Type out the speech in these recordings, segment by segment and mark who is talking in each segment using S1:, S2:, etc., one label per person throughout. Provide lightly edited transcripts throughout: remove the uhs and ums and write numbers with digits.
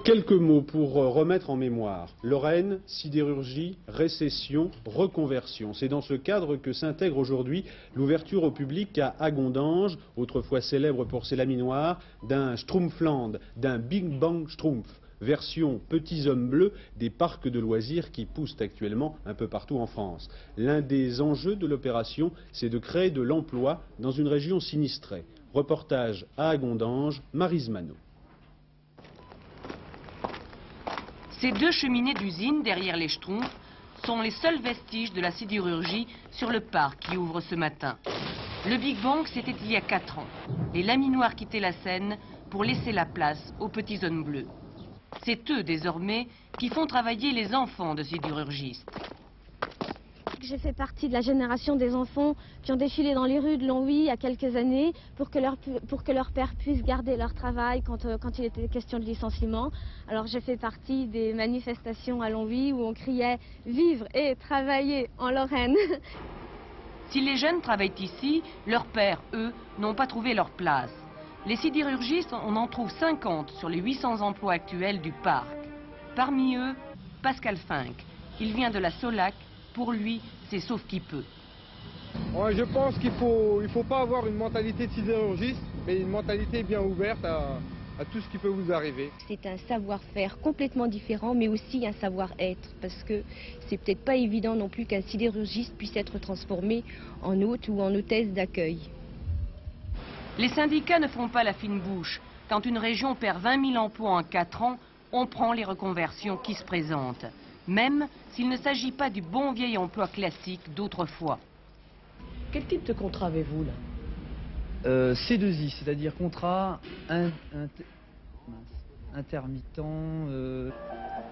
S1: Quelques mots pour remettre en mémoire. Lorraine, sidérurgie, récession, reconversion. C'est dans ce cadre que s'intègre aujourd'hui l'ouverture au public à Agondange, autrefois célèbre pour ses laminoirs, d'un Schtroumpfland, d'un Big Bang Schtroumpf, version petits hommes bleus des parcs de loisirs qui poussent actuellement un peu partout en France. L'un des enjeux de l'opération, c'est de créer de l'emploi dans une région sinistrée. Reportage à Agondange, Maryse Manot.
S2: Ces deux cheminées d'usine derrière les Schtroumpfs sont les seuls vestiges de la sidérurgie sur le parc qui ouvre ce matin. Le Big Bang, c'était il y a 4 ans. Les laminoirs quittaient la scène pour laisser la place aux petits hommes bleus. C'est eux, désormais, qui font travailler les enfants de sidérurgistes.
S3: J'ai fait partie de la génération des enfants qui ont défilé dans les rues de Longwy il y a quelques années pour que leur père puisse garder leur travail quand il était question de licenciement. Alors j'ai fait partie des manifestations à Longwy où on criait « Vivre et travailler en Lorraine ».
S2: Si les jeunes travaillent ici, leurs pères, eux, n'ont pas trouvé leur place. Les sidérurgistes, on en trouve 50 sur les 800 emplois actuels du parc. Parmi eux, Pascal Fink. Il vient de la Solac. Pour lui, c'est sauf qui peut.
S4: Ouais, je pense qu'il faut pas avoir une mentalité de sidérurgiste, mais une mentalité bien ouverte à tout ce qui peut vous arriver.
S5: C'est un savoir-faire complètement différent, mais aussi un savoir-être, parce que c'est peut-être pas évident non plus qu'un sidérurgiste puisse être transformé en hôte ou en hôtesse d'accueil.
S2: Les syndicats ne font pas la fine bouche. Quand une région perd 20 000 emplois en 4 ans, on prend les reconversions qui se présentent. Même s'il ne s'agit pas du bon vieil emploi classique d'autrefois.
S6: Quel type de contrat avez-vous là?
S7: C2I, c'est-à-dire contrat intermittent.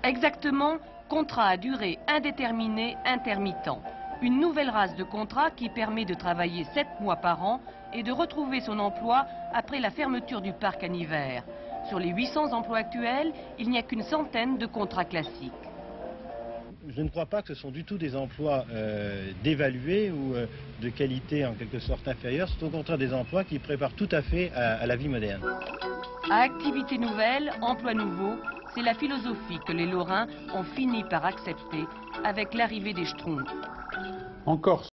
S2: Exactement, contrat à durée indéterminée intermittent. Une nouvelle race de contrat qui permet de travailler 7 mois par an et de retrouver son emploi après la fermeture du parc en hiver. Sur les 800 emplois actuels, il n'y a qu'une centaine de contrats classiques.
S8: Je ne crois pas que ce sont du tout des emplois dévalués ou de qualité en quelque sorte inférieure. C'est au contraire des emplois qui préparent tout à fait à la vie moderne.
S2: À activité nouvelle, emploi nouveau, c'est la philosophie que les Lorrains ont fini par accepter avec l'arrivée des Schtroumpfs.
S1: Encore